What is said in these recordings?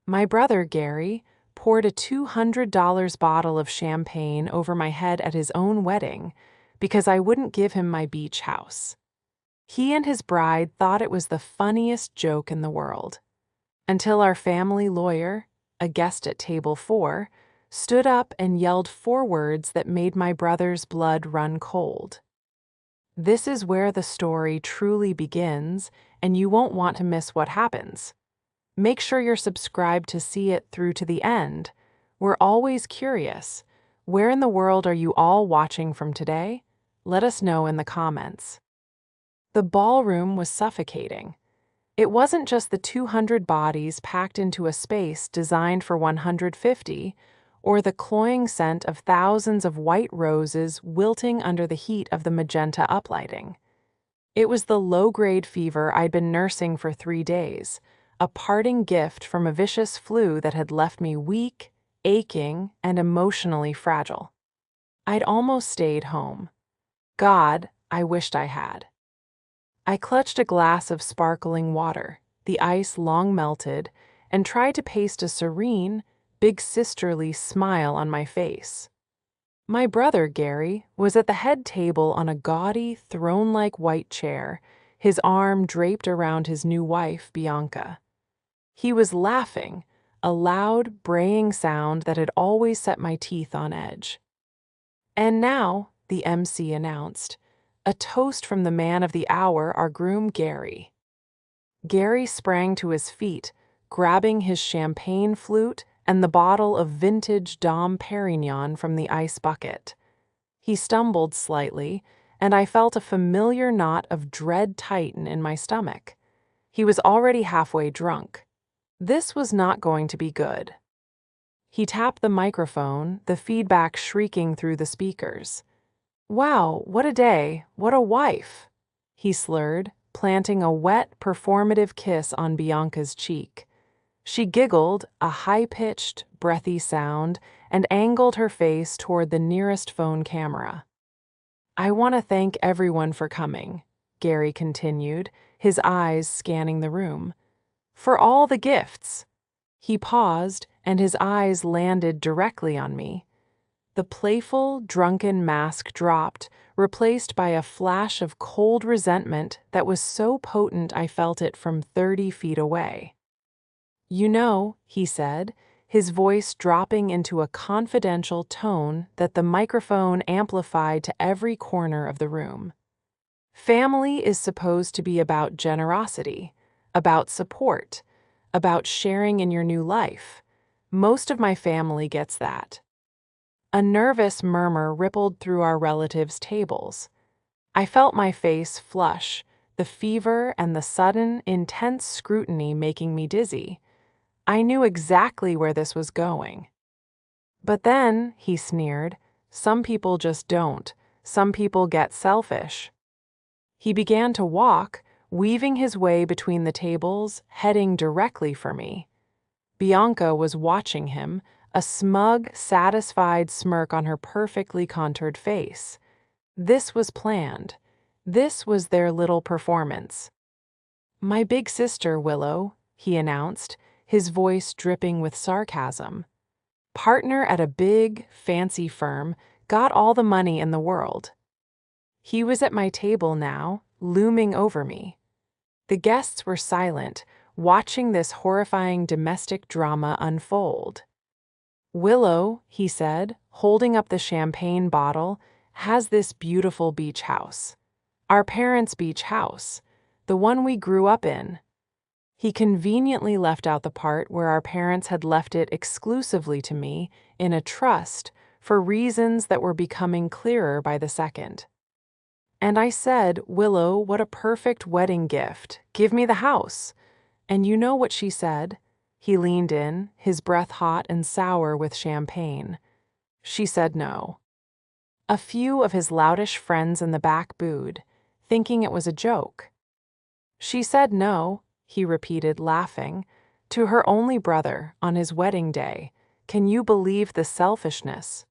My brother, Gary, poured a $200 bottle of champagne over my head at his own wedding because I wouldn't give him my beach house. He and his bride thought it was the funniest joke in the world, until our family lawyer, a guest at table 4, stood up and yelled 4 words that made my brother's blood run cold. This is where the story truly begins, and you won't want to miss what happens. Make sure you're subscribed to see it through to the end. We're always curious. Where in the world are you all watching from today? Let us know in the comments. The ballroom was suffocating. It wasn't just the 200 bodies packed into a space designed for 150, or the cloying scent of thousands of white roses wilting under the heat of the magenta uplighting. It was the low-grade fever I'd been nursing for 3 days, a parting gift from a vicious flu that had left me weak, aching, and emotionally fragile. I'd almost stayed home. God, I wished I had. I clutched a glass of sparkling water, the ice long melted, and tried to paste a serene, big sisterly smile on my face. My brother, Gary, was at the head table on a gaudy, throne-like white chair, his arm draped around his new wife, Bianca. He was laughing, a loud, braying sound that had always set my teeth on edge. And now, the MC announced, a toast from the man of the hour, our groom, Gary. Gary sprang to his feet, grabbing his champagne flute and the bottle of vintage Dom Perignon from the ice bucket. He stumbled slightly, and I felt a familiar knot of dread tighten in my stomach. He was already halfway drunk. This was not going to be good. He tapped the microphone, the feedback shrieking through the speakers. "Wow, what a day, what a wife," he slurred, planting a wet, performative kiss on Bianca's cheek. She giggled, a high-pitched, breathy sound, and angled her face toward the nearest phone camera. "I want to thank everyone for coming," Gary continued, his eyes scanning the room. "For all the gifts." He paused, and his eyes landed directly on me. The playful, drunken mask dropped, replaced by a flash of cold resentment that was so potent I felt it from 30 feet away. "You know," he said, his voice dropping into a confidential tone that the microphone amplified to every corner of the room. "Family is supposed to be about generosity, about support, about sharing in your new life. Most of my family gets that." A nervous murmur rippled through our relatives' tables. I felt my face flush, the fever and the sudden, intense scrutiny making me dizzy. I knew exactly where this was going. "But then," he sneered, "some people just don't. Some people get selfish." He began to walk, weaving his way between the tables, heading directly for me. Bianca was watching him, a smug, satisfied smirk on her perfectly contoured face. This was planned. This was their little performance. "My big sister, Willow," he announced, his voice dripping with sarcasm. "Partner at a big, fancy firm, got all the money in the world." He was at my table now, looming over me. The guests were silent, watching this horrifying domestic drama unfold. "Willow," he said, holding up the champagne bottle, "has this beautiful beach house. Our parents' beach house, the one we grew up in." He conveniently left out the part where our parents had left it exclusively to me in a trust for reasons that were becoming clearer by the second. "And I said, 'Willow, what a perfect wedding gift. Give me the house.' And you know what she said?" He leaned in, his breath hot and sour with champagne. "She said no." A few of his loutish friends in the back booed, thinking it was a joke. "She said no," he repeated, laughing, "to her only brother on his wedding day. Can you believe the selfishness?"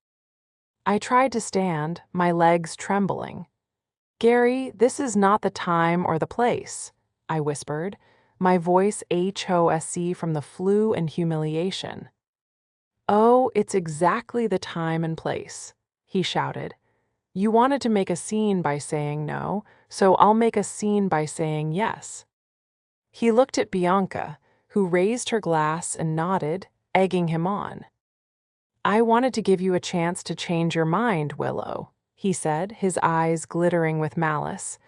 I tried to stand, my legs trembling. "Gary, this is not the time or the place," I whispered, my voice HOSC from the flu and humiliation. "Oh, it's exactly the time and place," he shouted. "You wanted to make a scene by saying no, so I'll make a scene by saying yes." He looked at Bianca, who raised her glass and nodded, egging him on. "I wanted to give you a chance to change your mind, Willow," he said, his eyes glittering with malice.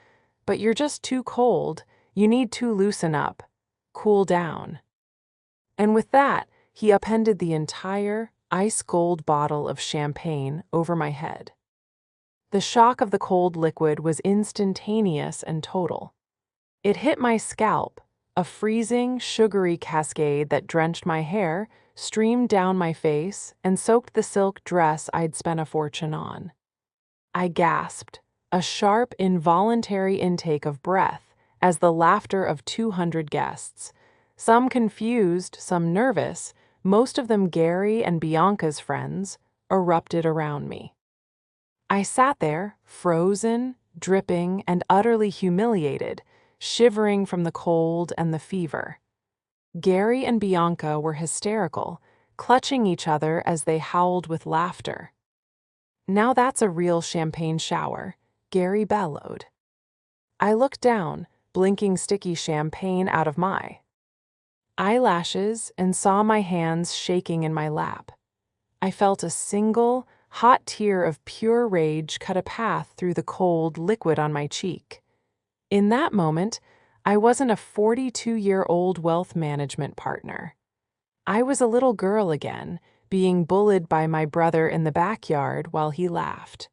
"But you're just too cold. You need to loosen up. Cool down." And with that, he upended the entire ice-cold bottle of champagne over my head. The shock of the cold liquid was instantaneous and total. It hit my scalp, a freezing, sugary cascade that drenched my hair, streamed down my face, and soaked the silk dress I'd spent a fortune on. I gasped, a sharp, involuntary intake of breath, as the laughter of 200 guests, some confused, some nervous, most of them Gary and Bianca's friends, erupted around me. I sat there, frozen, dripping, and utterly humiliated, shivering from the cold and the fever. Gary and Bianca were hysterical, clutching each other as they howled with laughter. "Now that's a real champagne shower," Gary bellowed. I looked down, blinking sticky champagne out of my eyelashes, and saw my hands shaking in my lap. I felt a single, hot tear of pure rage cut a path through the cold liquid on my cheek. In that moment, I wasn't a 42-year-old wealth management partner. I was a little girl again, being bullied by my brother in the backyard while he laughed.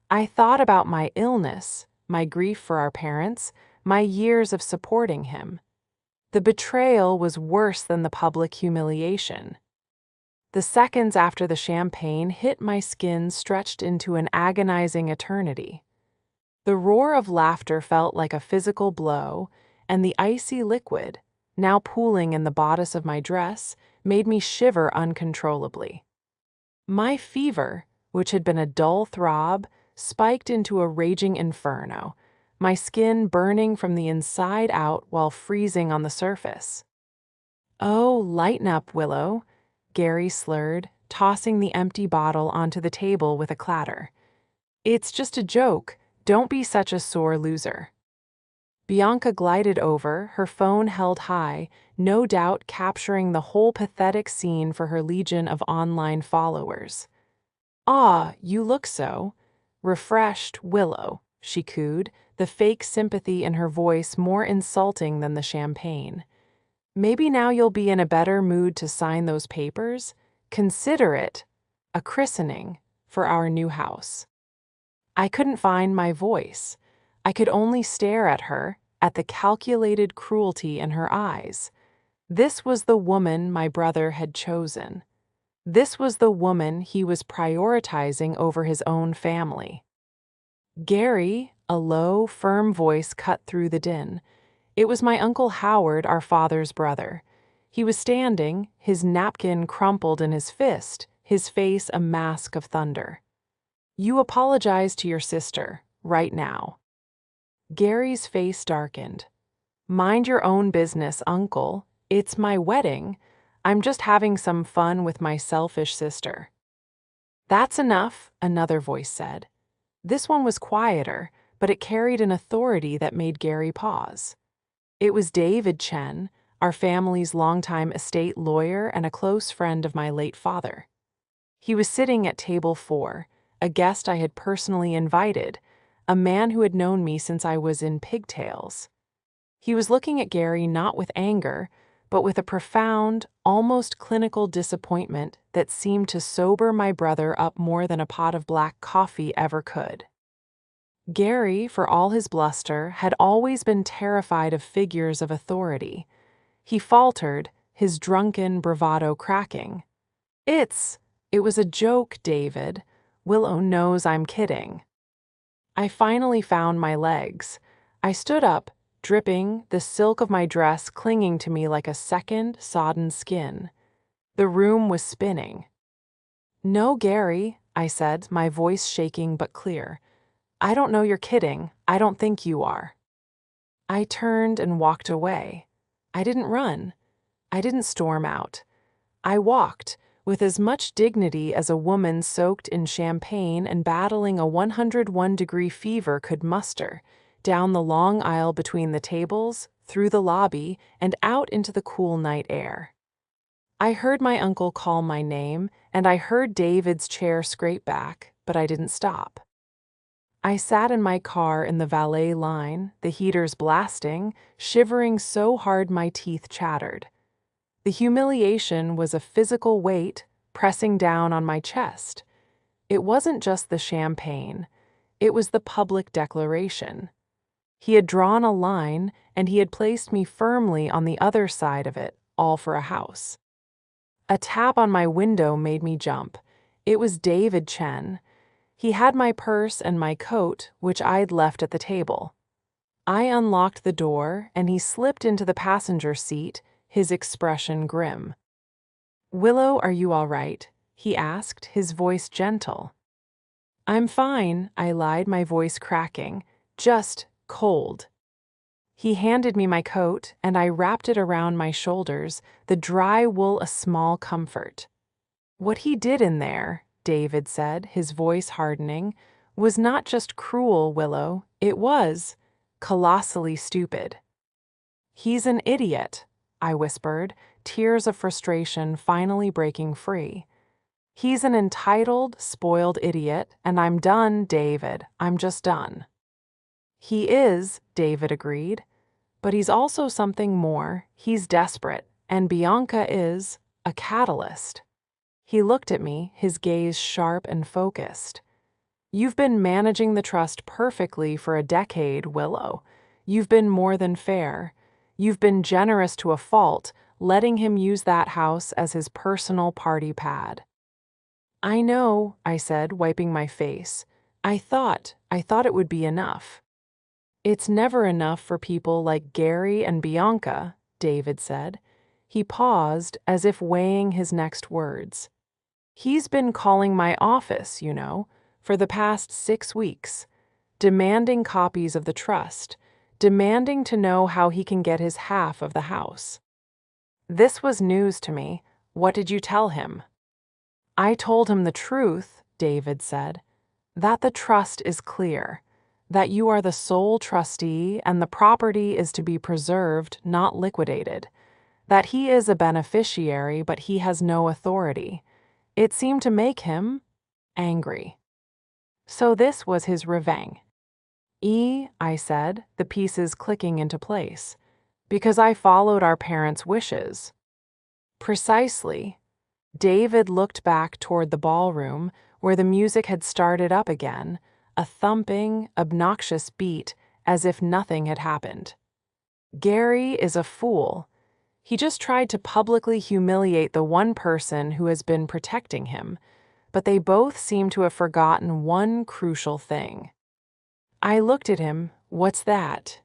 I thought about my illness, my grief for our parents, my years of supporting him. The betrayal was worse than the public humiliation. The seconds after the champagne hit my skin stretched into an agonizing eternity. The roar of laughter felt like a physical blow, and the icy liquid, now pooling in the bodice of my dress, made me shiver uncontrollably. My fever, which had been a dull throb, spiked into a raging inferno, my skin burning from the inside out while freezing on the surface. "Oh, lighten up, Willow," Gary slurred, tossing the empty bottle onto the table with a clatter. "It's just a joke. Don't be such a sore loser." Bianca glided over, her phone held high, no doubt capturing the whole pathetic scene for her legion of online followers. "Ah, you look so refreshed, Willow," she cooed, the fake sympathy in her voice more insulting than the champagne. "Maybe now you'll be in a better mood to sign those papers? Consider it a christening for our new house." I couldn't find my voice. I could only stare at her, at the calculated cruelty in her eyes. This was the woman my brother had chosen. This was the woman he was prioritizing over his own family. "Gary," a low, firm voice cut through the din. It was my Uncle Howard, our father's brother. He was standing, his napkin crumpled in his fist, his face a mask of thunder. "You apologize to your sister, right now." Gary's face darkened. "Mind your own business, Uncle. It's my wedding. I'm just having some fun with my selfish sister." "That's enough," another voice said. This one was quieter, but it carried an authority that made Gary pause. It was David Chen, our family's longtime estate lawyer and a close friend of my late father. He was sitting at table 4, a guest I had personally invited, a man who had known me since I was in pigtails. He was looking at Gary not with anger, but with a profound, almost clinical disappointment that seemed to sober my brother up more than a pot of black coffee ever could. Gary, for all his bluster, had always been terrified of figures of authority. He faltered, his drunken bravado cracking. It was a joke, David. Willow knows I'm kidding." I finally found my legs. I stood up, dripping, the silk of my dress clinging to me like a second, sodden skin. The room was spinning. "No, Gary," I said, my voice shaking but clear. "I don't know you're kidding. I don't think you are." I turned and walked away. I didn't run. I didn't storm out. I walked, with as much dignity as a woman soaked in champagne and battling a 101-degree fever could muster, down the long aisle between the tables, through the lobby, and out into the cool night air. I heard my uncle call my name, and I heard David's chair scrape back, but I didn't stop. I sat in my car in the valet line, the heaters blasting, shivering so hard my teeth chattered. The humiliation was a physical weight pressing down on my chest. It wasn't just the champagne, it was the public declaration. He had drawn a line, and he had placed me firmly on the other side of it, all for a house. A tap on my window made me jump. It was David Chen. He had my purse and my coat, which I'd left at the table. I unlocked the door, and he slipped into the passenger seat, his expression grim. "Willow, are you all right?" he asked, his voice gentle. "I'm fine," I lied, my voice cracking. "Just cold." He handed me my coat, and I wrapped it around my shoulders, the dry wool a small comfort. "What he did in there," David said, his voice hardening, "was not just cruel, Willow. It was colossally stupid." "He's an idiot," I whispered, tears of frustration finally breaking free. "He's an entitled, spoiled idiot, and I'm done, David. I'm just done." "He is," David agreed. "But he's also something more. He's desperate, and Bianca is a catalyst." He looked at me, his gaze sharp and focused. "You've been managing the trust perfectly for a decade, Willow. You've been more than fair. You've been generous to a fault, letting him use that house as his personal party pad." "I know," I said, wiping my face. I thought it would be enough." "It's never enough for people like Gary and Bianca," David said. He paused, as if weighing his next words. "He's been calling my office, for the past 6 weeks, demanding copies of the trust, demanding to know how he can get his half of the house." This was news to me. "What did you tell him?" "I told him the truth," David said, "that the trust is clear, that you are the sole trustee and the property is to be preserved, not liquidated, that he is a beneficiary but he has no authority." It seemed to make him angry. So this was his revenge. I said, the pieces clicking into place. "Because I followed our parents' wishes." "Precisely." David looked back toward the ballroom, where the music had started up again, a thumping, obnoxious beat, as if nothing had happened. "Gary is a fool. He just tried to publicly humiliate the one person who has been protecting him, but they both seem to have forgotten one crucial thing." I looked at him. "What's that?"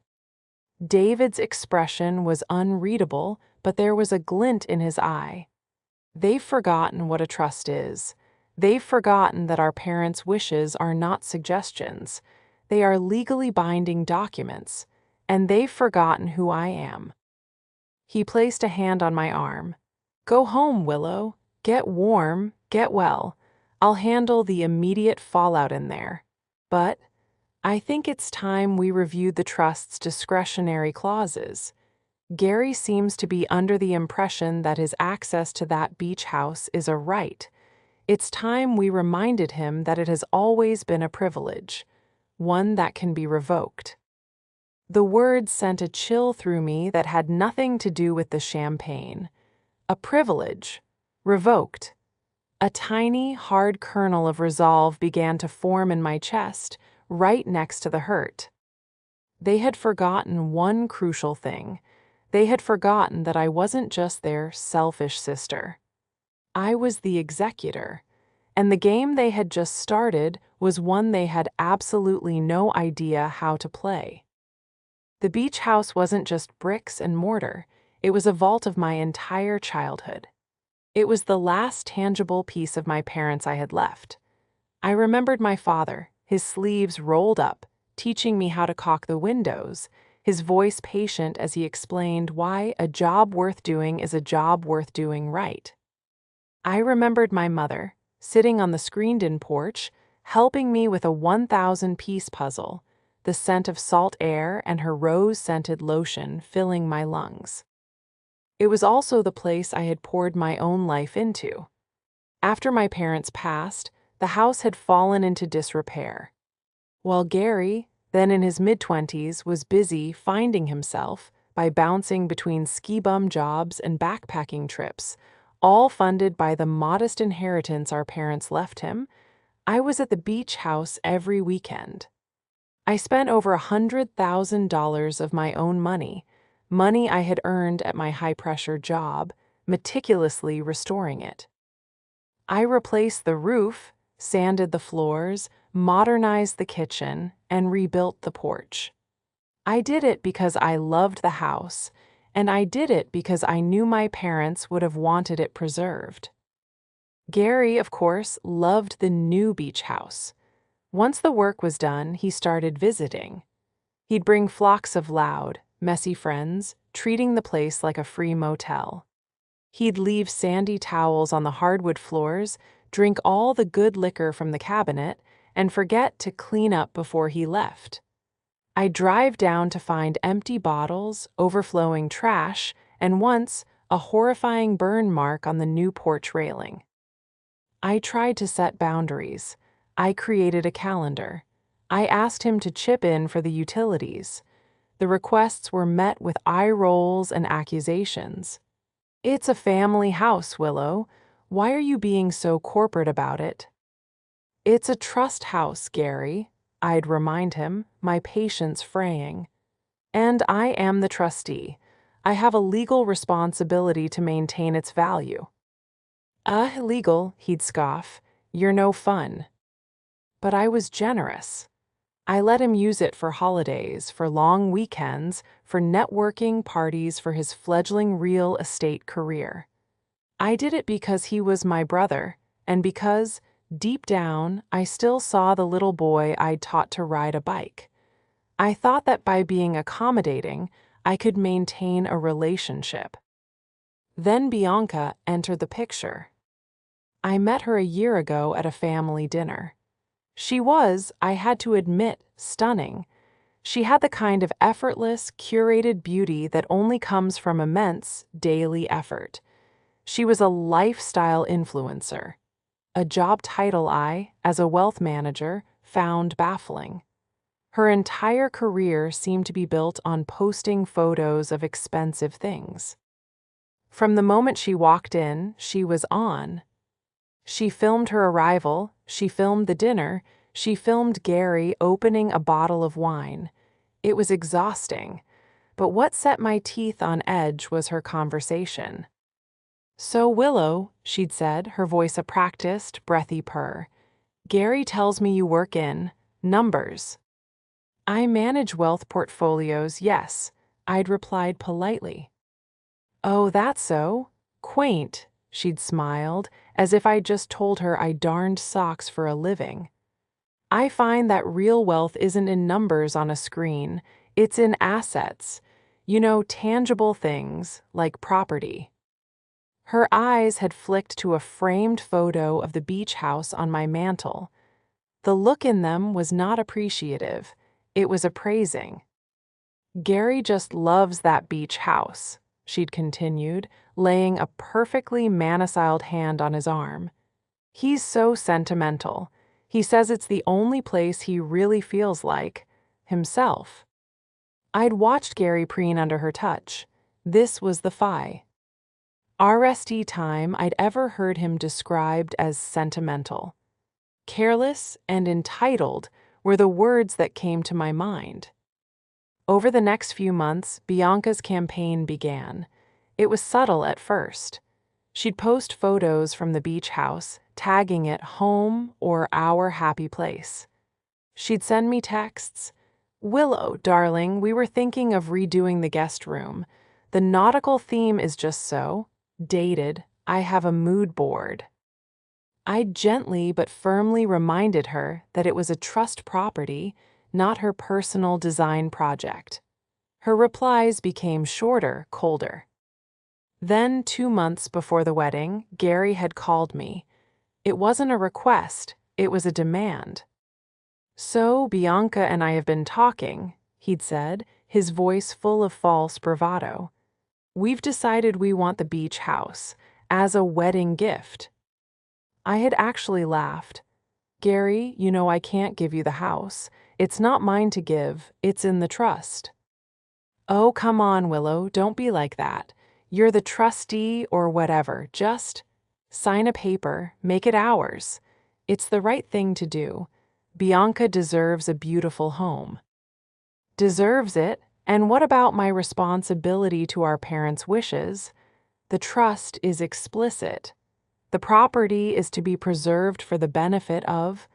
David's expression was unreadable, but there was a glint in his eye. "They've forgotten what a trust is. They've forgotten that our parents' wishes are not suggestions. They are legally binding documents, and they've forgotten who I am." He placed a hand on my arm. "Go home, Willow. Get warm, get well. I'll handle the immediate fallout in there. But I think it's time we reviewed the trust's discretionary clauses. Gary seems to be under the impression that his access to that beach house is a right. It's time we reminded him that it has always been a privilege, one that can be revoked." The words sent a chill through me that had nothing to do with the champagne. A privilege. Revoked. A tiny, hard kernel of resolve began to form in my chest, right next to the hurt. They had forgotten one crucial thing. They had forgotten that I wasn't just their selfish sister. I was the executor, and the game they had just started was one they had absolutely no idea how to play. The beach house wasn't just bricks and mortar. It was a vault of my entire childhood. It was the last tangible piece of my parents I had left. I remembered my father, his sleeves rolled up, teaching me how to caulk the windows, his voice patient as he explained why a job worth doing is a job worth doing right. I remembered my mother, sitting on the screened-in porch, helping me with a 1,000-piece puzzle, the scent of salt air and her rose-scented lotion filling my lungs. It was also the place I had poured my own life into. After my parents passed, the house had fallen into disrepair. While Gary, then in his mid-20s, was busy finding himself by bouncing between ski-bum jobs and backpacking trips, all funded by the modest inheritance our parents left him, I was at the beach house every weekend. I spent over $100,000 of my own money I had earned at my high-pressure job, meticulously restoring it. I replaced the roof, sanded the floors, modernized the kitchen, and rebuilt the porch. I did it because I loved the house, and I did it because I knew my parents would have wanted it preserved. Gary, of course, loved the new beach house. Once the work was done, he started visiting. He'd bring flocks of loud, messy friends, treating the place like a free motel. He'd leave sandy towels on the hardwood floors, drink all the good liquor from the cabinet, and forget to clean up before he left. I'd drive down to find empty bottles, overflowing trash, and once, a horrifying burn mark on the new porch railing. I tried to set boundaries. I created a calendar. I asked him to chip in for the utilities. The requests were met with eye rolls and accusations. "It's a family house, Willow. Why are you being so corporate about it?" "It's a trust house, Gary," I'd remind him, my patience fraying. "And I am the trustee. I have a legal responsibility to maintain its value." Illegal," he'd scoff. "You're no fun." But I was generous. I let him use it for holidays, for long weekends, for networking parties for his fledgling real estate career. I did it because he was my brother, and because, deep down, I still saw the little boy I'd taught to ride a bike. I thought that by being accommodating, I could maintain a relationship. Then Bianca entered the picture. I met her a year ago at a family dinner. She was, I had to admit, stunning. She had the kind of effortless, curated beauty that only comes from immense, daily effort. She was a lifestyle influencer, a job title I, as a wealth manager, found baffling. Her entire career seemed to be built on posting photos of expensive things. From the moment she walked in, she was on. She filmed her arrival, she filmed the dinner, she filmed Gary opening a bottle of wine. It was exhausting, but what set my teeth on edge was her conversation. "So, Willow," she'd said, her voice a practiced, breathy purr, "Gary tells me you work in numbers." "I manage wealth portfolios, yes," I'd replied politely. "Oh, that's so? Quaint," she'd smiled, as if I'd just told her I darned socks for a living. "I find that real wealth isn't in numbers on a screen, it's in assets. You know, tangible things, like property." Her eyes had flicked to a framed photo of the beach house on my mantel. The look in them was not appreciative, it was appraising. "Gary just loves that beach house," she'd continued, laying a perfectly maniciled hand on his arm. "He's so sentimental. He says it's the only place he really feels like himself." I'd watched Gary preen under her touch. This was the RST time I'd ever heard him described as sentimental. Careless and entitled were the words that came to my mind. Over the next few months, Bianca's campaign began. It was subtle at first. She'd post photos from the beach house, tagging it home or our happy place. She'd send me texts. "Willow, darling, we were thinking of redoing the guest room. The nautical theme is just so dated. I have a mood board." I gently but firmly reminded her that it was a trust property, not her personal design project. Her replies became shorter, colder. Then, 2 months before the wedding, Gary had called me. It wasn't a request, it was a demand. "So, Bianca and I have been talking," he'd said, his voice full of false bravado. "We've decided we want the beach house, as a wedding gift." I had actually laughed. "Gary, you know I can't give you the house. It's not mine to give, it's in the trust." "Oh, come on, Willow, don't be like that. You're the trustee or whatever, just sign a paper, make it ours. It's the right thing to do. Bianca deserves a beautiful home." Deserves it? And what about my responsibility to our parents' wishes? The trust is explicit. The property is to be preserved for the benefit of,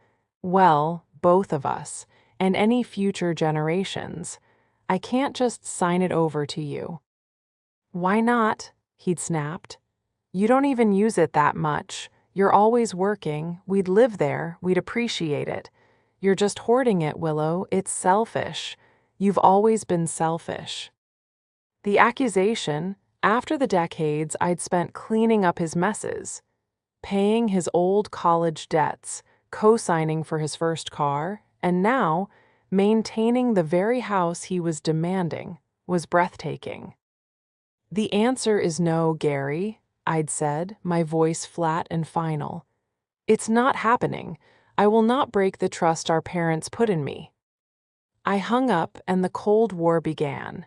well, both of us, and any future generations. I can't just sign it over to you. "Why not?" he'd snapped. "You don't even use it that much. You're always working. We'd live there. We'd appreciate it. You're just hoarding it, Willow. It's selfish. You've always been selfish." The accusation, after the decades I'd spent cleaning up his messes, paying his old college debts, co-signing for his first car, and now maintaining the very house he was demanding, was breathtaking. "The answer is no, Gary," I'd said, my voice flat and final. "It's not happening. I will not break the trust our parents put in me." I hung up and the Cold War began.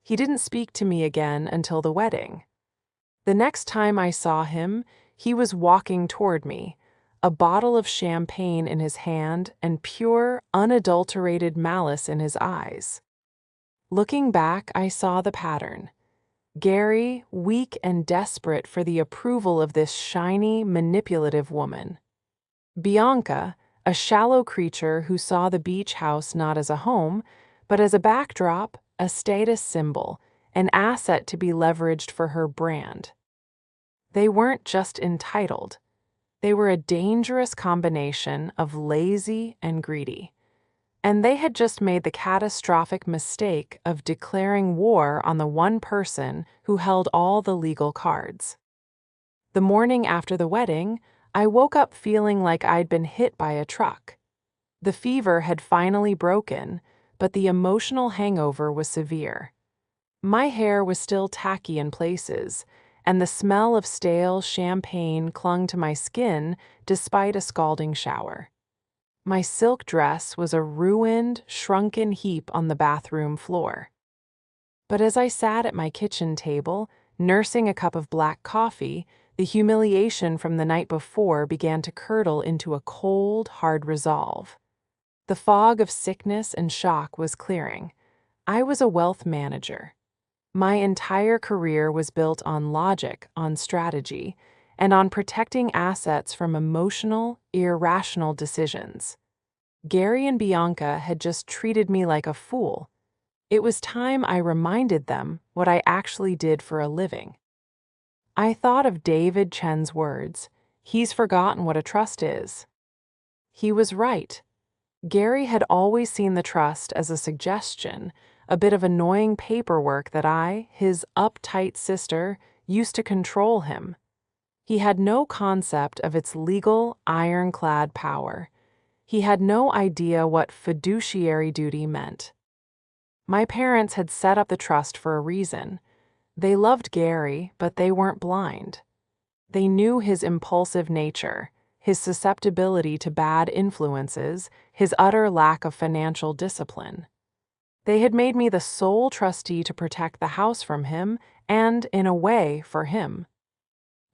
He didn't speak to me again until the wedding. The next time I saw him, he was walking toward me, a bottle of champagne in his hand and pure, unadulterated malice in his eyes. Looking back, I saw the pattern. Gary, weak and desperate for the approval of this shiny, manipulative woman. Bianca, a shallow creature who saw the beach house not as a home, but as a backdrop, a status symbol, an asset to be leveraged for her brand. They weren't just entitled. They were a dangerous combination of lazy and greedy. And they had just made the catastrophic mistake of declaring war on the one person who held all the legal cards. The morning after the wedding, I woke up feeling like I'd been hit by a truck. The fever had finally broken, but the emotional hangover was severe. My hair was still tacky in places, and the smell of stale champagne clung to my skin despite a scalding shower. My silk dress was a ruined, shrunken heap on the bathroom floor. But as I sat at my kitchen table, nursing a cup of black coffee, the humiliation from the night before began to curdle into a cold, hard resolve. The fog of sickness and shock was clearing. I was a wealth manager. My entire career was built on logic, on strategy, and on protecting assets from emotional, irrational decisions. Gary and Bianca had just treated me like a fool. It was time I reminded them what I actually did for a living. I thought of David Chen's words, "He's forgotten what a trust is." He was right. Gary had always seen the trust as a suggestion, a bit of annoying paperwork that I, his uptight sister, used to control him. He had no concept of its legal, ironclad power. He had no idea what fiduciary duty meant. My parents had set up the trust for a reason. They loved Gary, but they weren't blind. They knew his impulsive nature, his susceptibility to bad influences, his utter lack of financial discipline. They had made me the sole trustee to protect the house from him and, in a way, for him.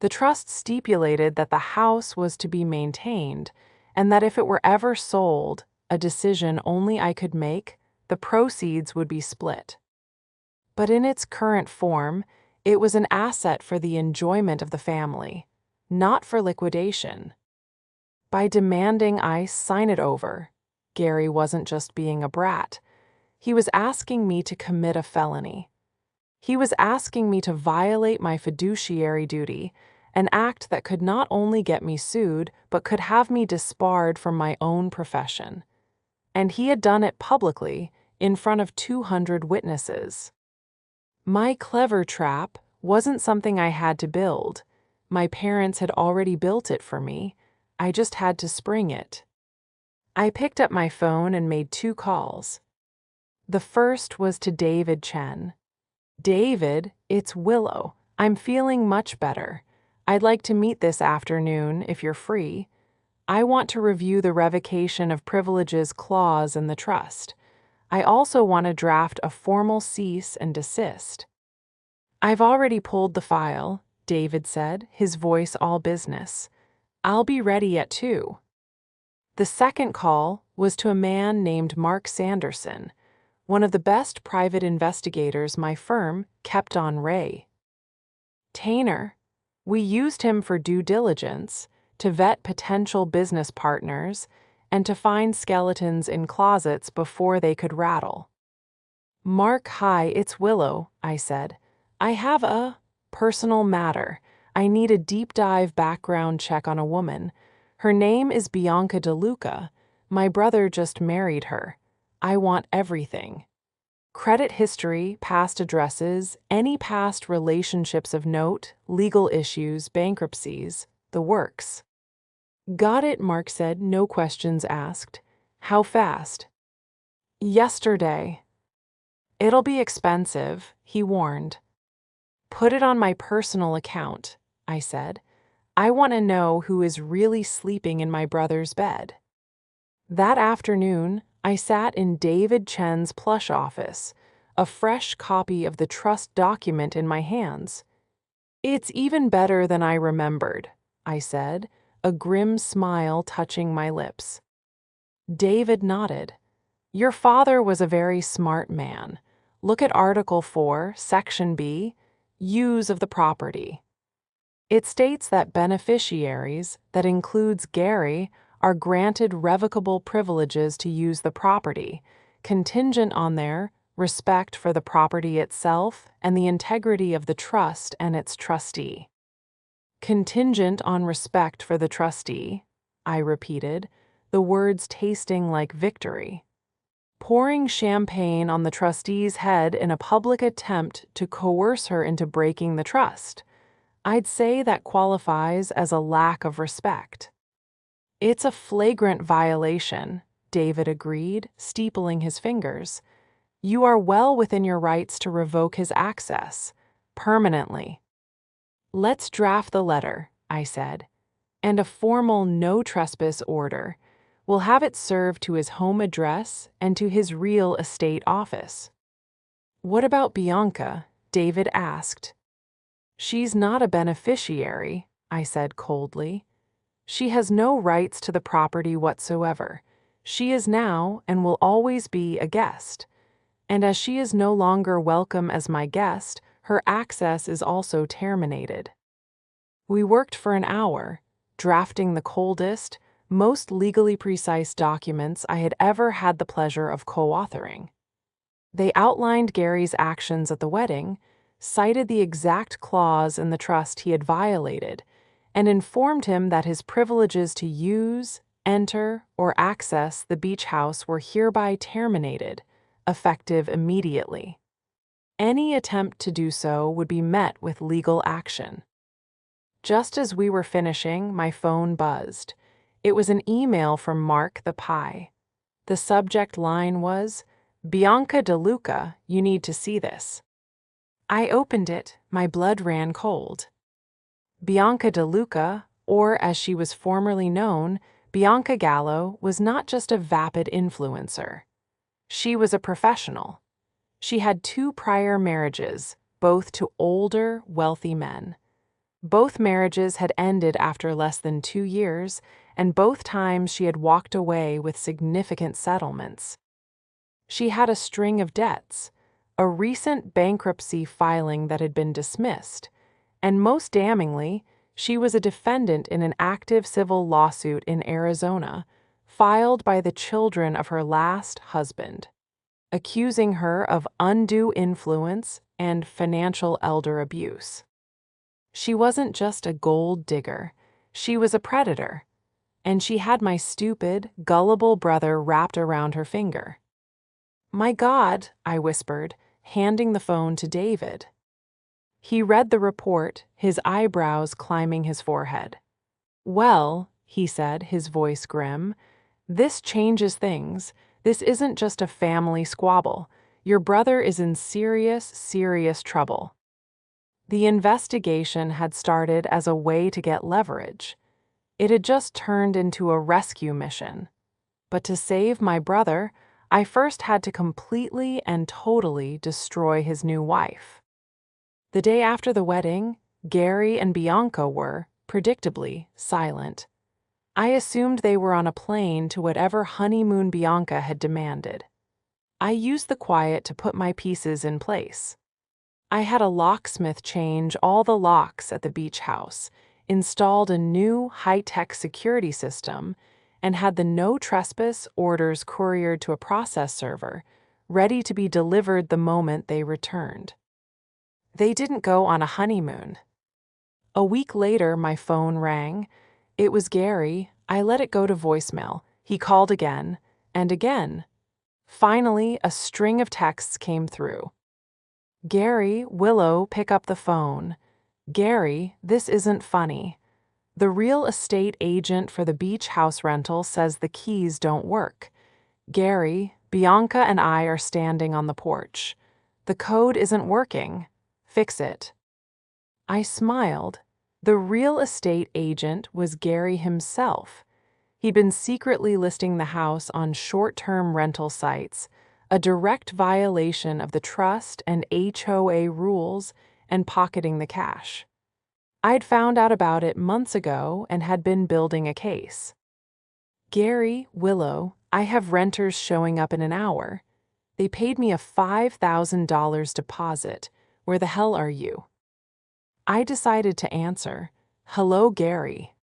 The trust stipulated that the house was to be maintained, and that if it were ever sold, a decision only I could make, the proceeds would be split. But in its current form, it was an asset for the enjoyment of the family, not for liquidation. By demanding I sign it over, Gary wasn't just being a brat. He was asking me to commit a felony. He was asking me to violate my fiduciary duty, an act that could not only get me sued, but could have me disbarred from my own profession. And he had done it publicly, in front of 200 witnesses. My clever trap wasn't something I had to build. My parents had already built it for me. I just had to spring it. I picked up my phone and made 2 calls. The first was to David Chen. David, it's Willow. I'm feeling much better. I'd like to meet this afternoon if you're free. I want to review the revocation of privileges clause in the trust. I also want to draft a formal cease and desist. I've already pulled the file, David said, his voice all business. I'll be ready at 2. The second call was to a man named Mark Sanderson, one of the best private investigators my firm kept on Ray. Tainer. We used him for due diligence, to vet potential business partners, and to find skeletons in closets before they could rattle. Mark, hi, it's Willow, I said. I have a personal matter. I need a deep dive background check on a woman. Her name is Bianca DeLuca. My brother just married her. I want everything. Credit history, past addresses, any past relationships of note, legal issues, bankruptcies, the works. Got it, Mark said, no questions asked. How fast? Yesterday. It'll be expensive, he warned. Put it on my personal account, I said. I want to know who is really sleeping in my brother's bed. That afternoon, I sat in David Chen's plush office, a fresh copy of the trust document in my hands. It's even better than I remembered, I said, a grim smile touching my lips. David nodded. Your father was a very smart man. Look at Article 4, Section B, Use of the property. It states that beneficiaries, that includes Gary, are granted revocable privileges to use the property, contingent on their respect for the property itself and the integrity of the trust and its trustee. Contingent on respect for the trustee, I repeated, the words tasting like victory. Pouring champagne on the trustee's head in a public attempt to coerce her into breaking the trust. I'd say that qualifies as a lack of respect. It's a flagrant violation, David agreed, steepling his fingers. You are well within your rights to revoke his access, permanently. Let's draft the letter, I said, and a formal no trespass order. We'll have it served to his home address and to his real estate office. What about Bianca? David asked. She's not a beneficiary, I said coldly. She has no rights to the property whatsoever. She is now and will always be a guest. And as she is no longer welcome as my guest, her access is also terminated. We worked for an hour, drafting the coldest, most legally precise documents I had ever had the pleasure of co-authoring. They outlined Gary's actions at the wedding, cited the exact clause in the trust he had violated, and informed him that his privileges to use, enter, or access the beach house were hereby terminated, effective immediately. Any attempt to do so would be met with legal action. Just as we were finishing, my phone buzzed. It was an email from Mark the Pie. The subject line was, Bianca DeLuca, you need to see this. I opened it, my blood ran cold. Bianca DeLuca, or as she was formerly known, Bianca Gallo, was not just a vapid influencer. She was a professional. She had 2 prior marriages, both to older, wealthy men. Both marriages had ended after less than 2 years, and both times she had walked away with significant settlements. She had a string of debts, a recent bankruptcy filing that had been dismissed, and most damningly, she was a defendant in an active civil lawsuit in Arizona, filed by the children of her last husband, accusing her of undue influence and financial elder abuse. She wasn't just a gold digger, she was a predator, and she had my stupid, gullible brother wrapped around her finger. My God, I whispered, handing the phone to David. He read the report, his eyebrows climbing his forehead. Well, he said, his voice grim, this changes things. This isn't just a family squabble. Your brother is in serious, serious trouble. The investigation had started as a way to get leverage. It had just turned into a rescue mission. But to save my brother, I first had to completely and totally destroy his new wife. The day after the wedding, Gary and Bianca were, predictably, silent. I assumed they were on a plane to whatever honeymoon Bianca had demanded. I used the quiet to put my pieces in place. I had a locksmith change all the locks at the beach house, installed a new high-tech security system, and had the no trespass orders couriered to a process server, ready to be delivered the moment they returned. They didn't go on a honeymoon. A week later, my phone rang. It was Gary. I let it go to voicemail. He called again, and again. Finally, a string of texts came through. Gary, Willow, pick up the phone. Gary, this isn't funny. The real estate agent for the beach house rental says the keys don't work. Gary, Bianca and I are standing on the porch. The code isn't working. Fix it. I smiled. The real estate agent was Gary himself. He'd been secretly listing the house on short-term rental sites, a direct violation of the trust and HOA rules, and pocketing the cash. I'd found out about it months ago and had been building a case. Gary, Willow, I have renters showing up in an hour. They paid me a $5,000 deposit. Where the hell are you? I decided to answer, "Hello, Gary."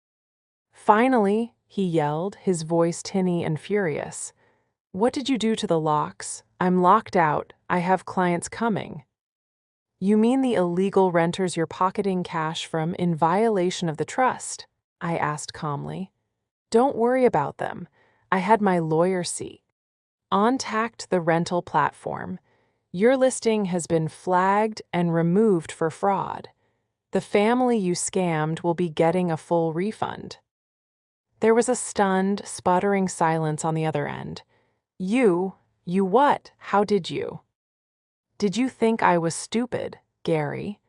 Finally, he yelled, his voice tinny and furious. "What did you do to the locks? I'm locked out. I have clients coming." "You mean the illegal renters you're pocketing cash from in violation of the trust?" I asked calmly. "Don't worry about them. I had my lawyer see. Untacked the rental platform. Your listing has been flagged and removed for fraud. The family you scammed will be getting a full refund." There was a stunned, sputtering silence on the other end. You what? How did you? Did you think I was stupid, Gary?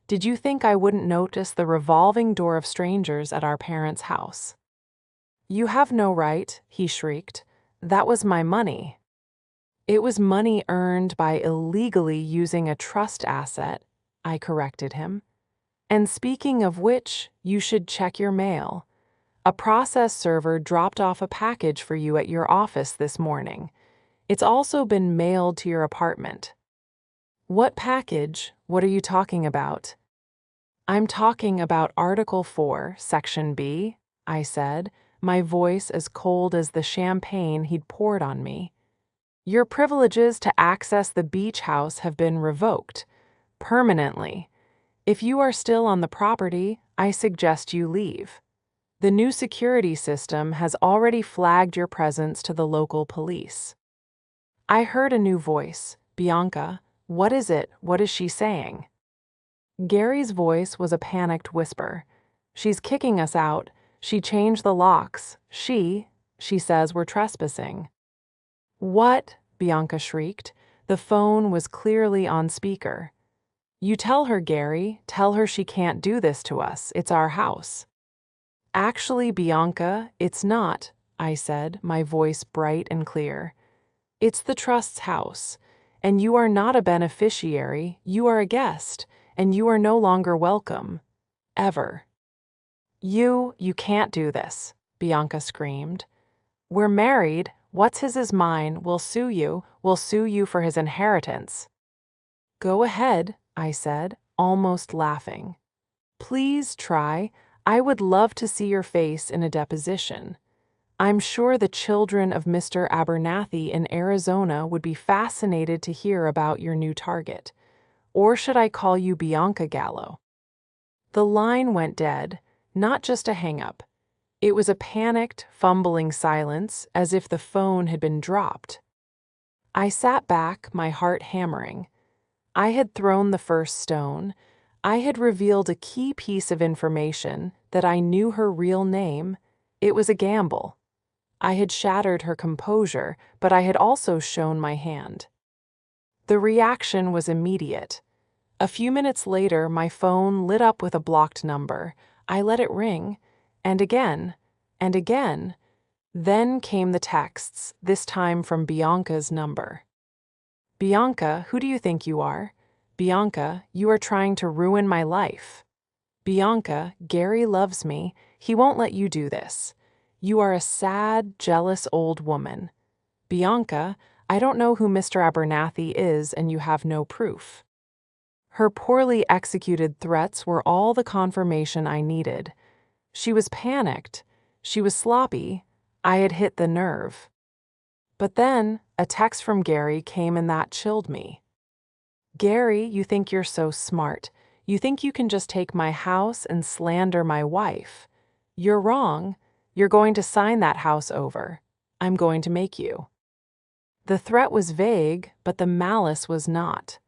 Did you think I wouldn't notice the revolving door of strangers at our parents' house? You have no right, he shrieked. That was my money. It was money earned by illegally using a trust asset, I corrected him. And speaking of which, you should check your mail. A process server dropped off a package for you at your office this morning. It's also been mailed to your apartment. What package? What are you talking about? I'm talking about Article 4, Section B, I said, my voice as cold as the champagne he'd poured on me. Your privileges to access the beach house have been revoked, permanently. If you are still on the property, I suggest you leave. The new security system has already flagged your presence to the local police. I heard a new voice. Bianca, what is it? What is she saying? Gary's voice was a panicked whisper. She's kicking us out. She changed the locks. She says we're trespassing. What? Bianca shrieked. The phone was clearly on speaker. You tell her, Gary. Tell her she can't do this to us. It's our house. Actually, Bianca, it's not, I said, my voice bright and clear. It's the trust's house, and you are not a beneficiary, you are a guest, and you are no longer welcome. Ever. You can't do this, Bianca screamed. We're married. What's his is mine. We'll sue you. We'll sue you for his inheritance. Go ahead, I said, almost laughing. Please try. I would love to see your face in a deposition. I'm sure the children of Mr. Abernathy in Arizona would be fascinated to hear about your new target. Or should I call you Bianca Gallo? The line went dead, not just a hang-up. It was a panicked, fumbling silence, as if the phone had been dropped. I sat back, my heart hammering. I had thrown the first stone. I had revealed a key piece of information that I knew her real name. It was a gamble. I had shattered her composure, but I had also shown my hand. The reaction was immediate. A few minutes later, my phone lit up with a blocked number. I let it ring, and again, and again. Then came the texts, this time from Bianca's number. Bianca, who do you think you are? Bianca, you are trying to ruin my life. Bianca, Gary loves me. He won't let you do this. You are a sad, jealous old woman. Bianca, I don't know who Mr. Abernathy is and you have no proof. Her poorly executed threats were all the confirmation I needed. She was panicked. She was sloppy. I had hit the nerve. But then, a text from Gary came and that chilled me. Gary, you think you're so smart. You think you can just take my house and slander my wife. You're wrong. You're going to sign that house over. I'm going to make you. The threat was vague, but the malice was not.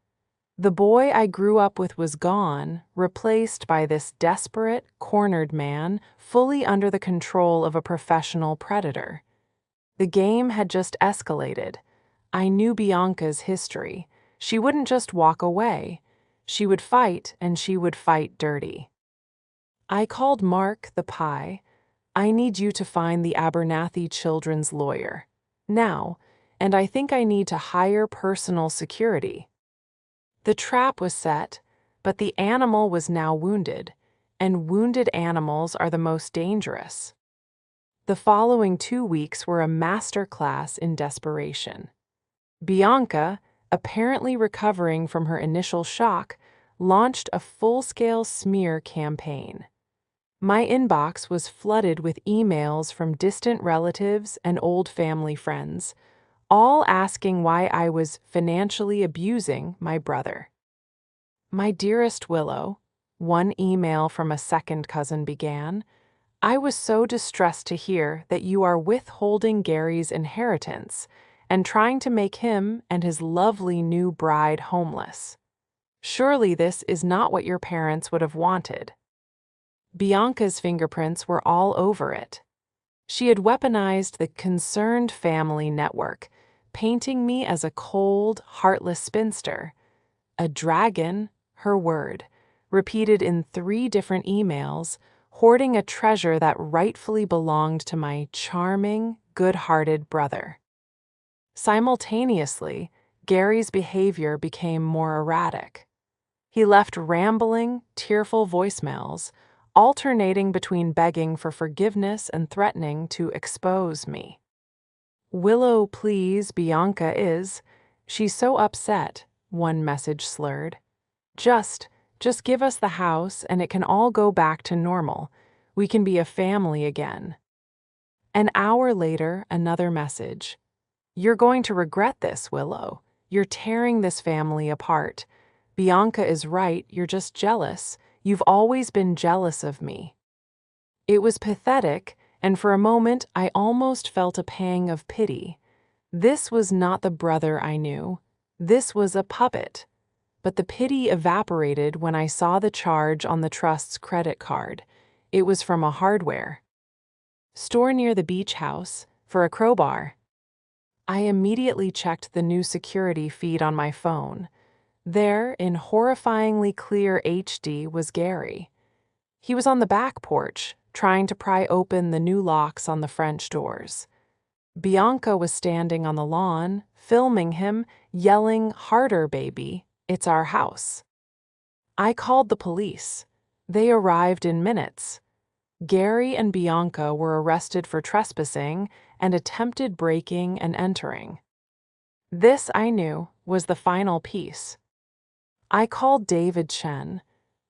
The boy I grew up with was gone, replaced by this desperate, cornered man, fully under the control of a professional predator. The game had just escalated. I knew Bianca's history. She wouldn't just walk away. She would fight, and she would fight dirty. I called Mark, the pie. I need you to find the Abernathy children's lawyer. Now, and I think I need to hire personal security. The trap was set, but the animal was now wounded, and wounded animals are the most dangerous. The following 2 weeks were a master class in desperation. Bianca, apparently recovering from her initial shock, launched a full-scale smear campaign. My inbox was flooded with emails from distant relatives and old family friends, all asking why I was financially abusing my brother. My dearest Willow, one email from a second cousin began, I was so distressed to hear that you are withholding Gary's inheritance and trying to make him and his lovely new bride homeless. Surely this is not what your parents would have wanted. Bianca's fingerprints were all over it. She had weaponized the concerned family network, painting me as a cold, heartless spinster. A dragon, her word, repeated in 3 different emails, hoarding a treasure that rightfully belonged to my charming, good-hearted brother. Simultaneously, Gary's behavior became more erratic. He left rambling, tearful voicemails, alternating between begging for forgiveness and threatening to expose me. Willow, please, Bianca is. She's so upset, one message slurred. Just give us the house and it can all go back to normal. We can be a family again. An hour later, another message. You're going to regret this, Willow. You're tearing this family apart. Bianca is right, you're just jealous. You've always been jealous of me. It was pathetic, and for a moment I almost felt a pang of pity. This was not the brother I knew. This was a puppet. But the pity evaporated when I saw the charge on the trust's credit card. It was from a hardware store near the beach house for a crowbar. I immediately checked the new security feed on my phone. There, in horrifyingly clear HD, was Gary. He was on the back porch, trying to pry open the new locks on the French doors. Bianca was standing on the lawn, filming him, yelling, "Harder, baby, it's our house." I called the police. They arrived in minutes. Gary and Bianca were arrested for trespassing and attempted breaking and entering. This, I knew, was the final piece. I called David Chen.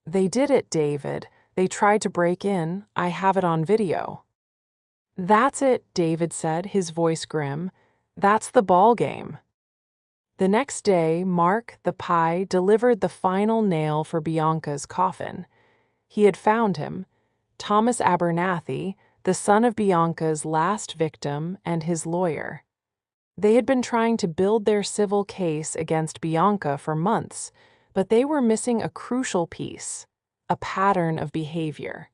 They did it, David. They tried to break in. I have it on video. That's it, David said, his voice grim. That's the ball game. The next day, Mark, the pie, delivered the final nail for Bianca's coffin. He had found him, Thomas Abernathy, the son of Bianca's last victim and his lawyer. They had been trying to build their civil case against Bianca for months, but they were missing a crucial piece, a pattern of behavior.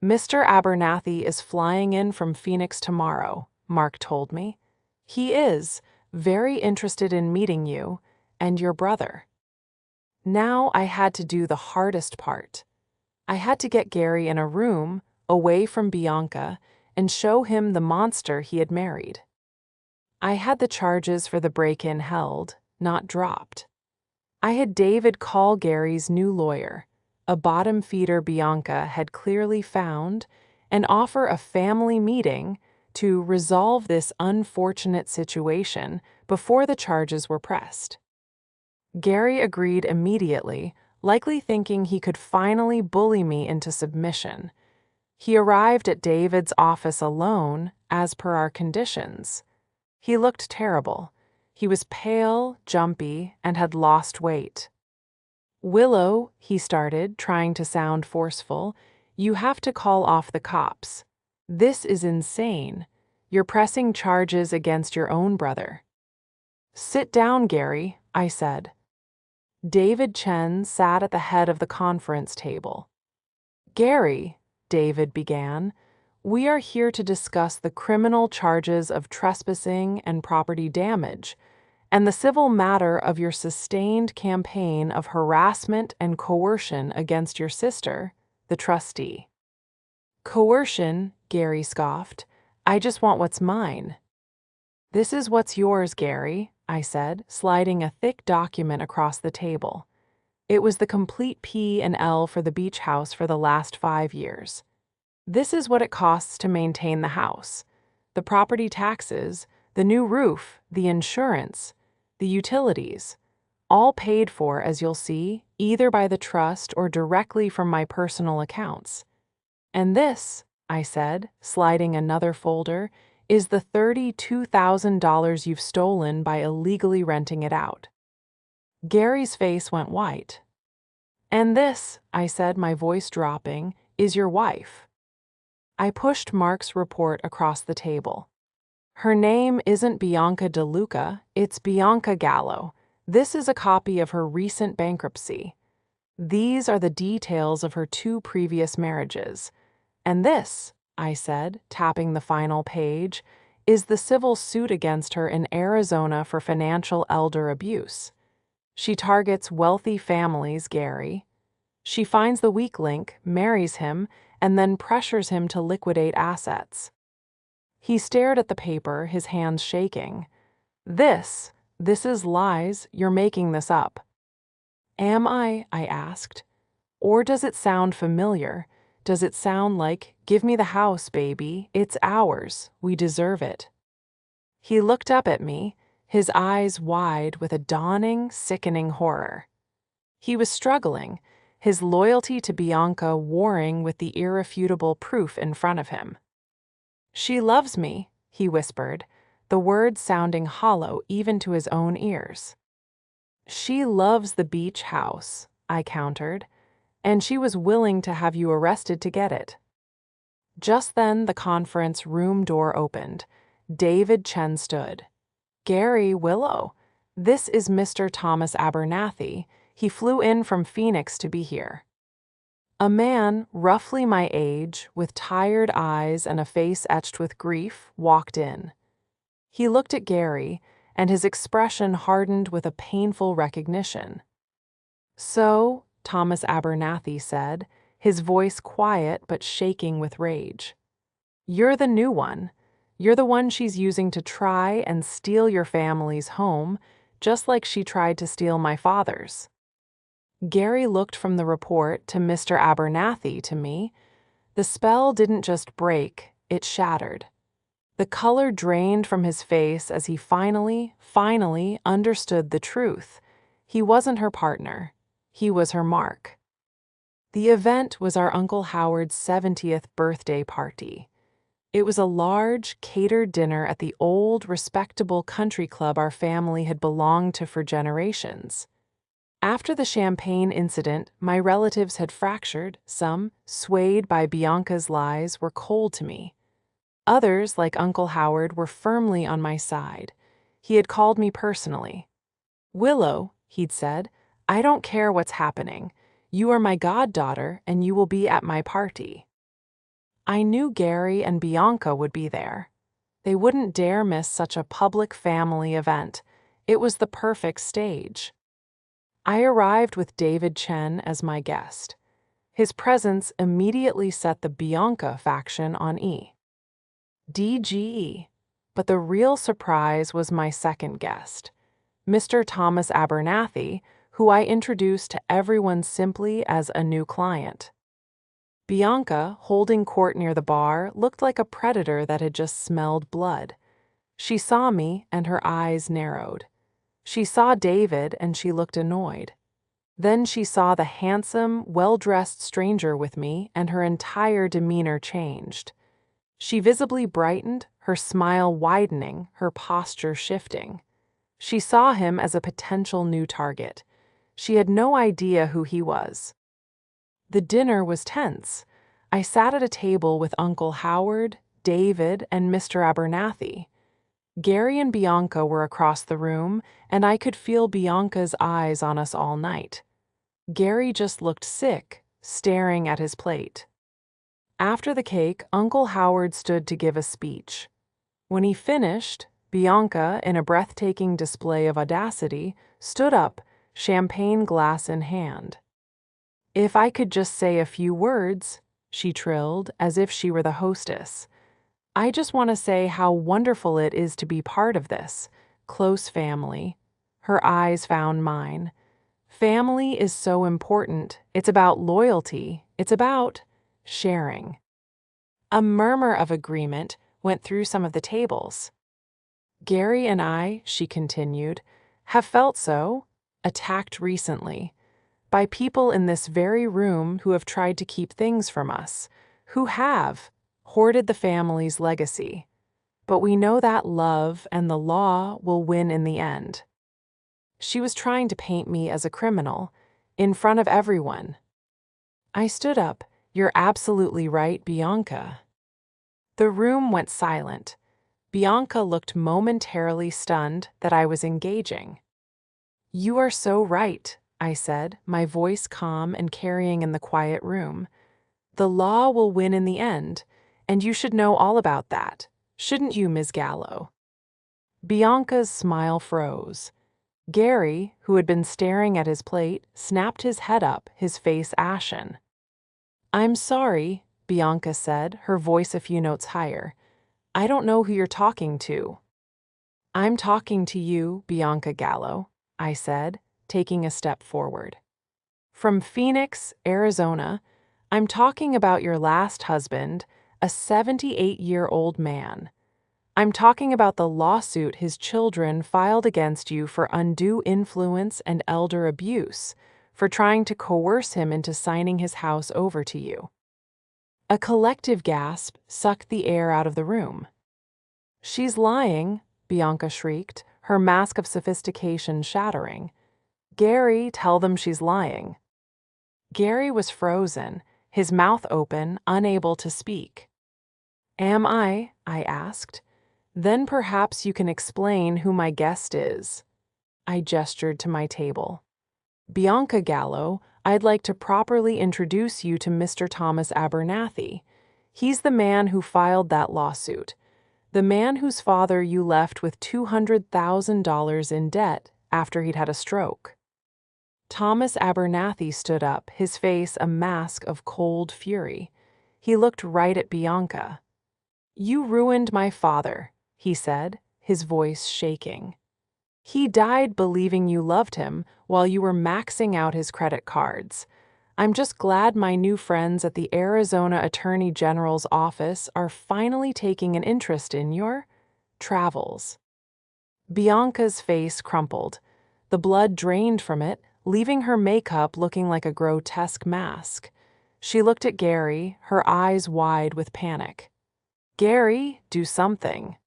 "Mr. Abernathy is flying in from Phoenix tomorrow," Mark told me. "He is very interested in meeting you and your brother." Now I had to do the hardest part. I had to get Gary in a room, away from Bianca, and show him the monster he had married. I had the charges for the break-in held, not dropped. I had David call Gary's new lawyer, a bottom feeder Bianca had clearly found, and offer a family meeting to resolve this unfortunate situation before the charges were pressed. Gary agreed immediately, likely thinking he could finally bully me into submission. He arrived at David's office alone, as per our conditions. He looked terrible. He was pale, jumpy, and had lost weight. "Willow," he started, trying to sound forceful, "you have to call off the cops. This is insane. You're pressing charges against your own brother." "Sit down, Gary," I said. David Chen sat at the head of the conference table. "Gary," David began, "we are here to discuss the criminal charges of trespassing and property damage, and the civil matter of your sustained campaign of harassment and coercion against your sister, the trustee." "Coercion," Gary scoffed. "I just want what's mine." "This is what's yours, Gary," I said, sliding a thick document across the table. It was the complete P&L for the beach house for the last 5 years. "This is what it costs to maintain the house. The property taxes, the new roof, the insurance, the utilities, all paid for, as you'll see, either by the trust or directly from my personal accounts. And this," I said, sliding another folder, "is the $32,000 you've stolen by illegally renting it out." Gary's face went white. "And this," I said, my voice dropping, "is your wife." I pushed Mark's report across the table. "Her name isn't Bianca DeLuca, it's Bianca Gallo. This is a copy of her recent bankruptcy. These are the details of her 2 previous marriages. And this," I said, tapping the final page, "is the civil suit against her in Arizona for financial elder abuse. She targets wealthy families, Gary. She finds the weak link, marries him, and then pressures him to liquidate assets." He stared at the paper, his hands shaking. This is lies. You're making this up." "Am I?" I asked. "Or does it sound familiar? Does it sound like, 'Give me the house, baby. It's ours. We deserve it'?" He looked up at me, his eyes wide with a dawning, sickening horror. He was struggling, his loyalty to Bianca warring with the irrefutable proof in front of him. "She loves me," he whispered, the words sounding hollow even to his own ears. "She loves the beach house," I countered, "and she was willing to have you arrested to get it." Just then the conference room door opened. David Chen stood. "Gary, Willow, this is Mr. Thomas Abernathy. He flew in from Phoenix to be here." A man, roughly my age, with tired eyes and a face etched with grief, walked in. He looked at Gary, and his expression hardened with a painful recognition. "So," Thomas Abernathy said, his voice quiet but shaking with rage, "you're the new one. You're the one she's using to try and steal your family's home, just like she tried to steal my father's." Gary looked from the report to Mr. Abernathy to me. The spell didn't just break, it shattered. The color drained from his face as he finally understood the truth. He wasn't her partner. He was her mark. The event was our Uncle Howard's 70th birthday party. It was a large, catered dinner at the old, respectable country club our family had belonged to for generations. After the champagne incident, my relatives had fractured. Some, swayed by Bianca's lies, were cold to me. Others, like Uncle Howard, were firmly on my side. He had called me personally. "Willow," he'd said, "I don't care what's happening. You are my goddaughter and you will be at my party." I knew Gary and Bianca would be there. They wouldn't dare miss such a public family event. It was the perfect stage. I arrived with David Chen as my guest. His presence immediately set the Bianca faction on E. DGE. But the real surprise was my second guest, Mr. Thomas Abernathy, who I introduced to everyone simply as a new client. Bianca, holding court near the bar, looked like a predator that had just smelled blood. She saw me and her eyes narrowed. She saw David and she looked annoyed. Then she saw the handsome, well-dressed stranger with me and her entire demeanor changed. She visibly brightened, her smile widening, her posture shifting. She saw him as a potential new target. She had no idea who he was. The dinner was tense. I sat at a table with Uncle Howard, David, and Mr. Abernathy. Gary and Bianca were across the room, and I could feel Bianca's eyes on us all night. Gary just looked sick, staring at his plate. After the cake, Uncle Howard stood to give a speech. When he finished, Bianca, in a breathtaking display of audacity, stood up, champagne glass in hand. "If I could just say a few words," she trilled, as if she were the hostess. "I just want to say how wonderful it is to be part of this close family." Her eyes found mine. Family is so important. It's about loyalty. It's about sharing. A murmur of agreement went through some of the tables. "Gary and I," she continued, "have felt so attacked recently by people in this very room who have tried to keep things from us, who have hoarded the family's legacy. But we know that love and the law will win in the end." She was trying to paint me as a criminal, in front of everyone. I stood up. "You're absolutely right, Bianca." The room went silent. Bianca looked momentarily stunned that I was engaging. "You are so right," I said, my voice calm and carrying in the quiet room. "The law will win in the end, and you should know all about that, shouldn't you, Ms. Gallo?" Bianca's smile froze. Gary, who had been staring at his plate, snapped his head up, his face ashen. "I'm sorry," Bianca said, her voice a few notes higher. "I don't know who you're talking to." "I'm talking to you, Bianca Gallo," I said, taking a step forward. "From Phoenix, Arizona, I'm talking about your last husband, a 78-year-old man. I'm talking about the lawsuit his children filed against you for undue influence and elder abuse, for trying to coerce him into signing his house over to you." A collective gasp sucked the air out of the room. "She's lying," Bianca shrieked, her mask of sophistication shattering. "Gary, tell them she's lying." Gary was frozen, his mouth open, unable to speak. "Am I?" I asked. "Then perhaps you can explain who my guest is." I gestured to my table. "Bianca Gallo, I'd like to properly introduce you to Mr. Thomas Abernathy. He's the man who filed that lawsuit, the man whose father you left with $200,000 in debt after he'd had a stroke." Thomas Abernathy stood up, his face a mask of cold fury. He looked right at Bianca. "You ruined my father," he said, his voice shaking. "He died believing you loved him while you were maxing out his credit cards. I'm just glad my new friends at the Arizona Attorney General's office are finally taking an interest in your travels." Bianca's face crumpled. The blood drained from it, leaving her makeup looking like a grotesque mask. She looked at Gary, her eyes wide with panic. "Gary, do something."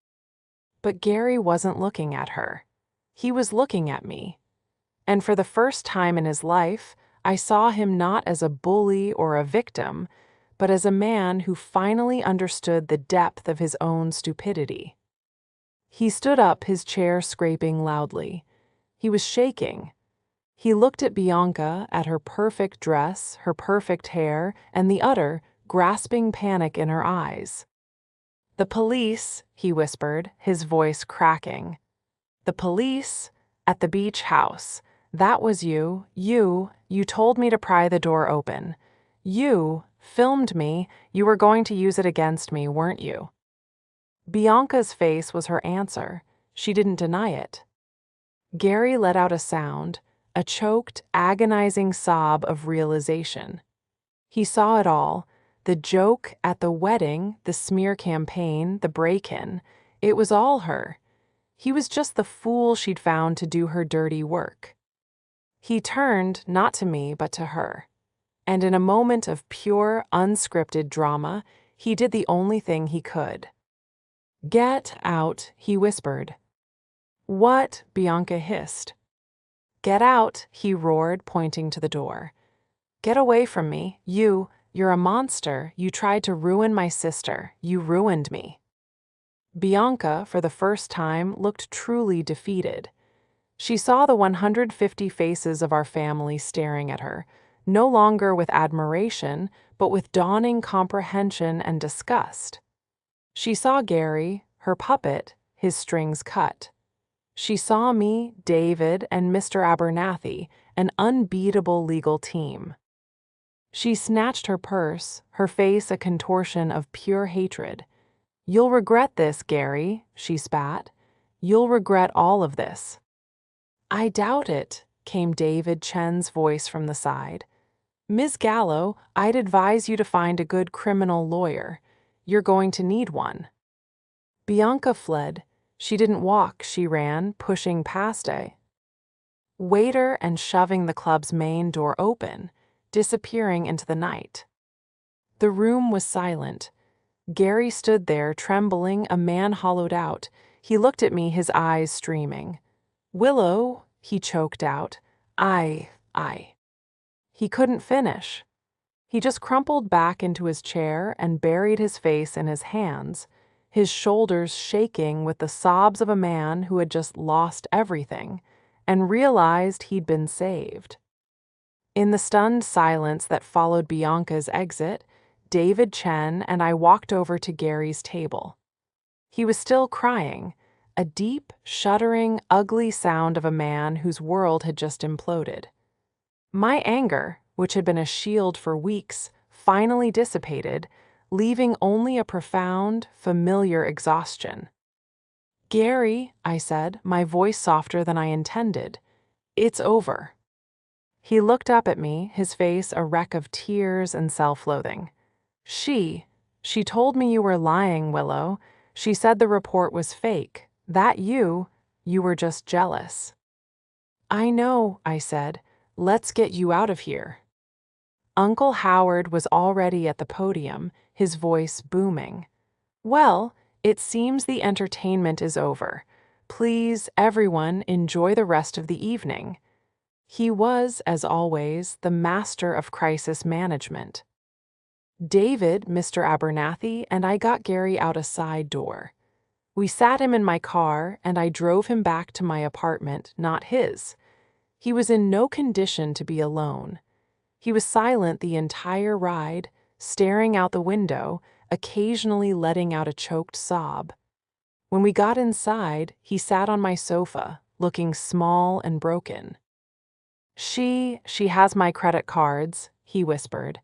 But Gary wasn't looking at her. He was looking at me. And for the first time in his life, I saw him not as a bully or a victim, but as a man who finally understood the depth of his own stupidity. He stood up, his chair scraping loudly. He was shaking. He looked at Bianca, at her perfect dress, her perfect hair, and the utter, grasping panic in her eyes. "The police," he whispered, his voice cracking. "The police at the beach house. That was you. You told me to pry the door open. You filmed me. You were going to use it against me, weren't you?" Bianca's face was her answer. She didn't deny it. Gary let out a sound, a choked, agonizing sob of realization. He saw it all. The joke at the wedding, the smear campaign, the break-in. It was all her. He was just the fool she'd found to do her dirty work. He turned, not to me, but to her. And in a moment of pure, unscripted drama, he did the only thing he could. "Get out," he whispered. "What?" Bianca hissed. "Get out," he roared, pointing to the door. "Get away from me. You're a monster. You tried to ruin my sister. You ruined me." Bianca, for the first time, looked truly defeated. She saw the 150 faces of our family staring at her, no longer with admiration, but with dawning comprehension and disgust. She saw Gary, her puppet, his strings cut. She saw me, David, and Mr. Abernathy, an unbeatable legal team. She snatched her purse, her face a contortion of pure hatred. "You'll regret this, Gary," she spat. "You'll regret all of this." "I doubt it," came David Chen's voice from the side. "Ms. Gallo, I'd advise you to find a good criminal lawyer. You're going to need one." Bianca fled. She didn't walk, she ran, pushing past a waiter and shoving the club's main door open, disappearing into the night. The room was silent. Gary stood there, trembling, a man hollowed out. He looked at me, his eyes streaming. "Willow," he choked out. I. He couldn't finish. He just crumpled back into his chair and buried his face in his hands, his shoulders shaking with the sobs of a man who had just lost everything and realized he'd been saved. In the stunned silence that followed Bianca's exit, David Chen and I walked over to Gary's table. He was still crying, a deep, shuddering, ugly sound of a man whose world had just imploded. My anger, which had been a shield for weeks, finally dissipated, leaving only a profound, familiar exhaustion. "Gary," I said, my voice softer than I intended, "it's over." He looked up at me, his face a wreck of tears and self-loathing. She told me you were lying, Willow. She said the report was fake. That you were just jealous." "I know," I said. "Let's get you out of here." Uncle Howard was already at the podium, his voice booming. "Well, it seems the entertainment is over. Please, everyone, enjoy the rest of the evening." He was, as always, the master of crisis management. David, Mr. Abernathy, and I got Gary out a side door. We sat him in my car, and I drove him back to my apartment, not his. He was in no condition to be alone. He was silent the entire ride, staring out the window, occasionally letting out a choked sob. When we got inside, he sat on my sofa, looking small and broken. She has my credit cards," he whispered.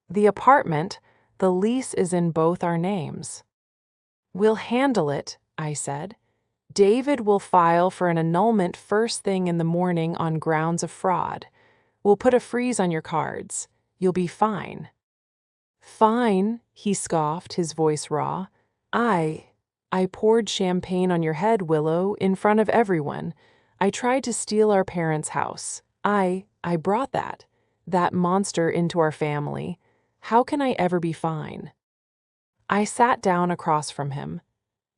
"The apartment, the lease is in both our names." "We'll handle it," I said. "David will file for an annulment first thing in the morning on grounds of fraud. We'll put a freeze on your cards. You'll be fine." "Fine," he scoffed, his voice raw. I poured champagne on your head, Willow, in front of everyone. I tried to steal our parents' house. I brought that monster into our family. How can I ever be fine?" I sat down across from him.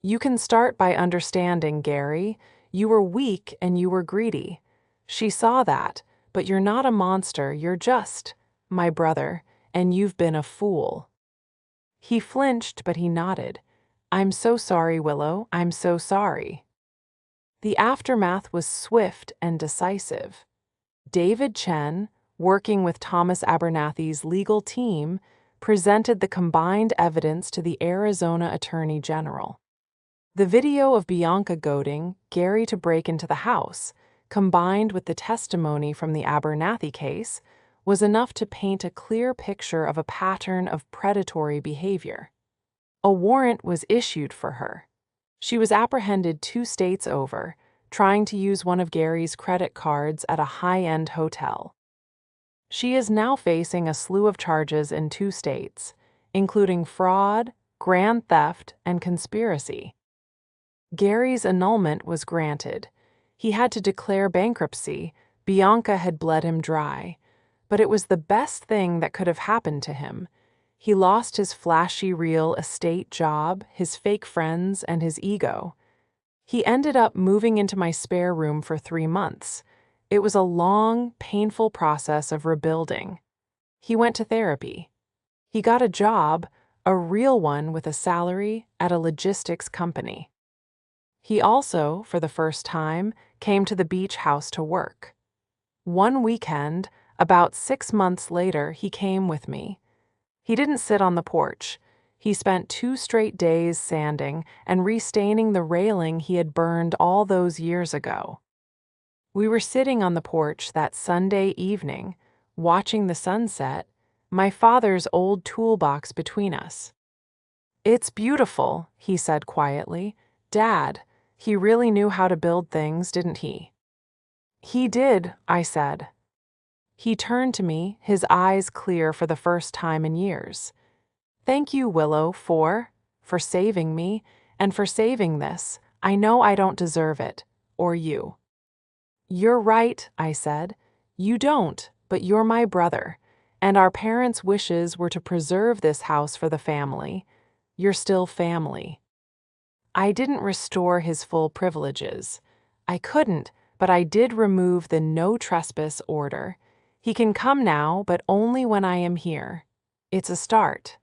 "You can start by understanding, Gary. You were weak and you were greedy. She saw that, but you're not a monster, you're just my brother, and you've been a fool." He flinched, but he nodded. "I'm so sorry, Willow. I'm so sorry." The aftermath was swift and decisive. David Chen, working with Thomas Abernathy's legal team, presented the combined evidence to the Arizona Attorney General. The video of Bianca goading Gary to break into the house, combined with the testimony from the Abernathy case, was enough to paint a clear picture of a pattern of predatory behavior. A warrant was issued for her. She was apprehended 2 states over, trying to use one of Gary's credit cards at a high-end hotel. She is now facing a slew of charges in 2 states, including fraud, grand theft, and conspiracy. Gary's annulment was granted. He had to declare bankruptcy. Bianca had bled him dry. But it was the best thing that could have happened to him. He lost his flashy real estate job, his fake friends, and his ego. He ended up moving into my spare room for 3 months. It was a long, painful process of rebuilding. He went to therapy. He got a job, a real one with a salary, at a logistics company. He also, for the first time, came to the beach house to work. One weekend, about 6 months later, he came with me. He didn't sit on the porch. He spent 2 straight days sanding and restaining the railing he had burned all those years ago. We were sitting on the porch that Sunday evening, watching the sunset, my father's old toolbox between us. "It's beautiful," he said quietly. "Dad, he really knew how to build things, didn't he?" "He did," I said. He turned to me, his eyes clear for the first time in years. "Thank you, Willow, for saving me, and for saving this. I know I don't deserve it, or you." "You're right," I said. "You don't, but you're my brother, and our parents' wishes were to preserve this house for the family. You're still family." I didn't restore his full privileges. I couldn't, but I did remove the no trespass order. He can come now, but only when I am here. It's a start.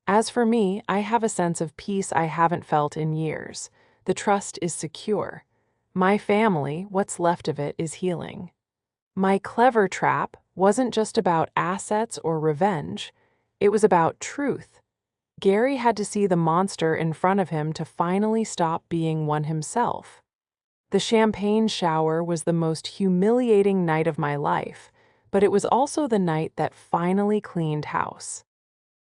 As for me, I have a sense of peace I haven't felt in years. The trust is secure. My family, what's left of it, is healing. My clever trap wasn't just about assets or revenge. It was about truth. Gary had to see the monster in front of him to finally stop being one himself. The champagne shower was the most humiliating night of my life, but it was also the night that finally cleaned house.